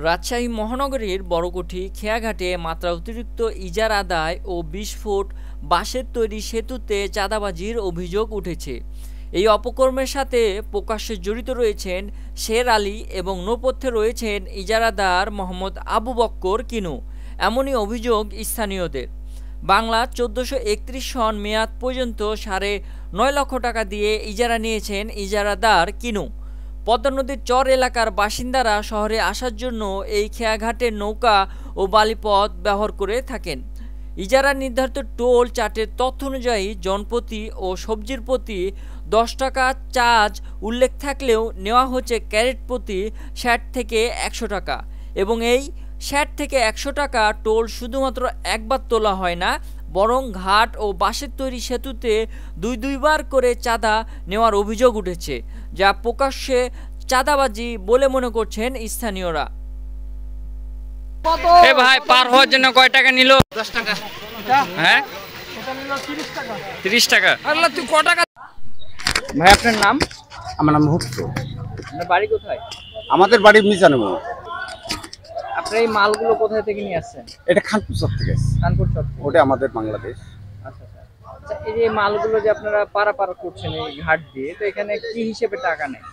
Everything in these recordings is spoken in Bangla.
রাজশাহী মহানগরীর বড়কুঠি খেয়াঘাটে মাত্রা অতিরিক্ত ইজার আদায় ও ২০ ফুট বাঁশের তৈরি সেতুতে চাঁদাবাজির অভিযোগ উঠেছে। এই অপকর্মের সাথে প্রকাশ্যে জড়িত রয়েছেন শের আলী এবং নৌপথ্যে রয়েছেন ইজারাদার মোহাম্মদ আবু বক্কর কিনু, এমনই অভিযোগ স্থানীয়দের। বাংলা ১৪৩১ সন মেয়াদ পর্যন্ত ৯.৫ লক্ষ টাকা দিয়ে ইজারা নিয়েছেন ইজারাদার কিনু। পদ্মা নদীর চর এলাকার বাসিন্দারা শহরে আসার জন্য এই খেয়াঘাটের নৌকা ও বালিপথ ব্যবহার করে থাকেন। ইজারা নির্ধারিত টোল চার্টের তথ্য অনুযায়ী জনপ্রতি ও সবজির প্রতি ১০ টাকা চার্জ উল্লেখ থাকলেও নেওয়া হচ্ছে ক্যারেট প্রতি ৬০ থেকে ১০০ টাকা, এবং এই ৬০ থেকে ১০০ টাকা টোল শুধুমাত্র একবার তোলা হয় না, বরং ঘাট ও বাঁশের তৈরি সেতুতে দুইবার করে চাঁদা নেওয়ার অভিযোগ উঠেছে, যা প্রকাশ্যে চাঁদাবাজি বলে মনে করছেন স্থানীয়রা। এ ভাই, পার হওয়ার জন্য কয় টাকা নিল? 10 টাকা। হ্যাঁ, এটা নিল 30 টাকা। 30 টাকা। আল্লাহ, তুই কয় টাকা? ভাই, আপনার নাম? আমার নাম হুট্টু। আপনার বাড়ি কোথায়? আমাদের বাড়ি মিজানুর। আপনার এই মালগুলো কোথায় থেকে নিয়ে আসছেন? এটা খানপুর চর থেকে। কানপুর চর। ওটা আমাদের বাংলাদেশ। আচ্ছা আচ্ছা। আচ্ছা, এই যে মালগুলো যে আপনারা পারাপার করছেন এই ঘাট দিয়ে, তো এখানে কি হিসেবে টাকা নেয়?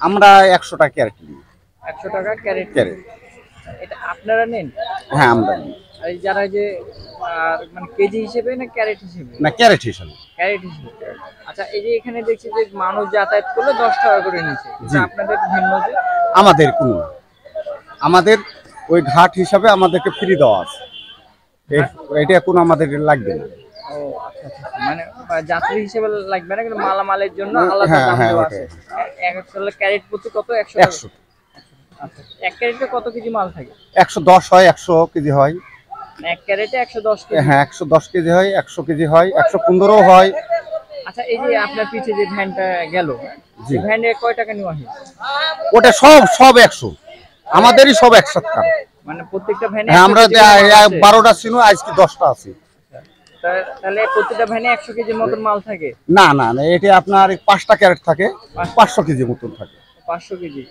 আমরা ১০০ টাকা ক্যারেট নিই। ১০০ টাকা ক্যারেট? ক্যারেট। এটা আপনারা নেন? হ্যাঁ, আমরা নিই। আর যারা যে মানে কেজি হিসেবে না ক্যারেট হিসেবে? না, ক্যারেট হিসাবে। ক্যারেট হিসেবে। আচ্ছা, এই যে এখানে দেখছি যে মানুষ যাতায়াত করলে 10 টাকা করে নিচ্ছে, আপনাদের ভিন্ন যে? আমাদের কোনো না, আমাদের ওই ঘাট হিসাবে আমাদেরকে ফ্রি দেওয়া আছে। এটা কোনো আমাদের লাগবে না। ও আচ্ছা আচ্ছা, মানে যাত্রী হিসেবে লাগবে না, কিন্তু মালামালের জন্য আলাদা হ্যাঁ, দাম হ্যাঁ, দেওয়া ওটাই। আছে। এক ক্যারেট প্রতি কত? 100 টাকা। 100। আচ্ছা, এক ক্যারেটে কত কেজি মাল থাকে? 110 হয়, 100 কেজি হয়। এক ক্যারেটে 110 কেজি? হ্যাঁ, 110 কেজি হয়, 100 কেজি হয়, 115 হয়। আচ্ছা, এই যে আপনার পিছে যে ভ্যানটা গেল, জি। ভ্যানে কয় টাকা নেওয়া হয়? ওটা সব 100। আমাদেরই সব একসাথে। মানে প্রত্যেকটা ভ্যানে? হ্যাঁ, আমরা 12টা ছিল, আজকে 10টা আছে। তাহলে প্রত্যেকটা ভ্যানে 100 কেজির মতন মাল থাকে? না না না, এটা আপনার 5টা ক্যারেট থাকে, 500 কেজি মতন থাকে। 500 কেজি।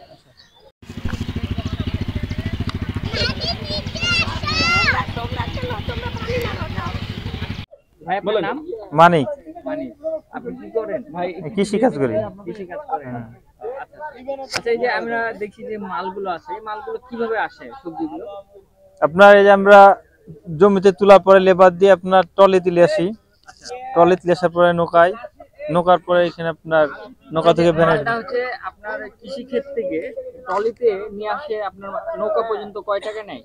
ভাই, আপনার নাম? মানিক। মানিক, আপনি কি করেন ভাই? কৃষি কাজ করি। কৃষি কাজ করেন। আচ্ছা, এই যে আমরা দেখি যে মালগুলো আছে, এই মালগুলো কিভাবে আসে, সবজিগুলো? আপনার এই যে আমরা জমিতে তোলার পরে লেবার দিয়ে আপনার ট্রলি তুলে আসি, ট্রলি তুলে আসার পরে নৌকার পরে এখানে আপনার নৌকা থেকে মালটা হচ্ছে আপনার কৃষি ক্ষেত থেকে ট্রলিতে নিয়ে আসে, আপনার নৌকা পর্যন্ত কয় টাকা নেয়?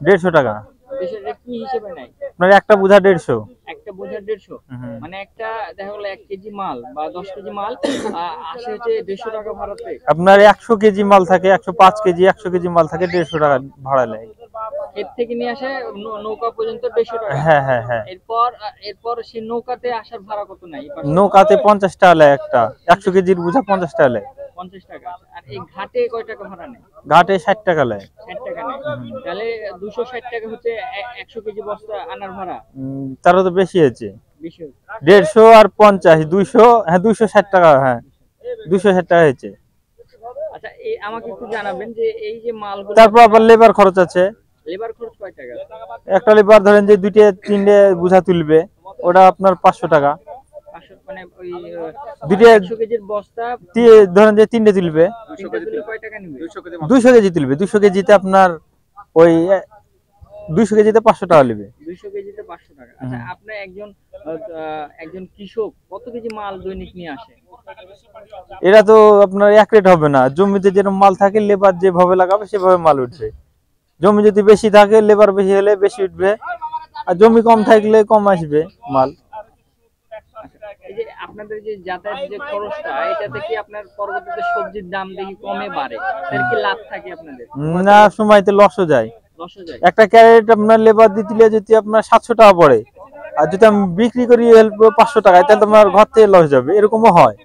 150 টাকা। দেশের কি হিসেবে নেয়? আপনার একটা বোঝা 150। একটা বোঝা 150? মানে একটা দেখা গেল 1 কেজি মাল বা 10 কেজি মাল আসে হচ্ছে 150 টাকা ভাড়াতে। আপনার 100 কেজি মাল থাকে, 105 কেজি, 100 কেজি মাল থাকে, 150 টাকা ভাড়া নেয়। ক্ষেত থেকে নিয়ে আসে নৌকা পর্যন্ত 150 টাকা? হ্যাঁ হ্যাঁ হ্যাঁ। এরপর সেই নৌকাতে আসার ভাড়া কত নেয়? নৌকাতে 50 টাকা নেয়, একটা 100 কেজির বোঝা 50 টাকা নেয়। 50 টাকা। আর এই ঘাটে কয় টাকা ভাড়া নেয়? ঘাটে 60 টাকা নেয়। 60 টাকা নেয়। তাহলে 260 টাকা হচ্ছে 100 কেজি বস্তা আনার ভাড়া। তারও তো বেশি হয়েছে। 150 আর 50, 200। হ্যাঁ, 260 টাকা। হ্যাঁ, 260 টাকা হয়েছে। আচ্ছা, এই আমাকে একটু জানাবেন যে এই যে মালগুলো, তারপর আবার লেবার খরচ আছে। লেবার খরচ কয় টাকা? একটা লেবার ধরেন যে 2-3 বোঝা তুলবে, ওটা আপনার 500 টাকা। 500, মানে ওই 100 কেজির বস্তা ধরেন যে 3 তুলবে, 200 কেজি কয় টাকা নেবে? 200 কেজি তুলবে। 200 কেজিতে আপনার ওই 200 কেজিতে 500 টাকা নেবে। 200 কেজিতে 500 টাকা। আচ্ছা, আপনি একজন কৃষক কত কেজি মাল দৈনিক নিয়ে আসে? এটা তো আপনার এক রেট হবে না। জমিতে যেরকম মাল থাকে, লেবার যেভাবে লাগাবে সেভাবে মাল উঠবে। জমি যদি বেশি থাকে, লেবার বেশি হলে বেশি উঠবে, আর জমি কম থাকলে কম আসবে মাল। এই যে আপনাদের যে যাতায়াত যে খরচটা, এটাতে কি আপনার পরবর্তীতে সবজির দাম দেখি কমে বাড়ে, এর কি লাভ থাকে আপনাদের? না, সময়তে লসও যায়। একটা ক্যারেট আপনার লেবার দিতে যদি আপনার 700 টাকা পড়ে, আর যদি আমি বিক্রি করি 500 টাকায়, তাহলে তোমার ঘর থেকে লস যাবে, এরকমও হয়।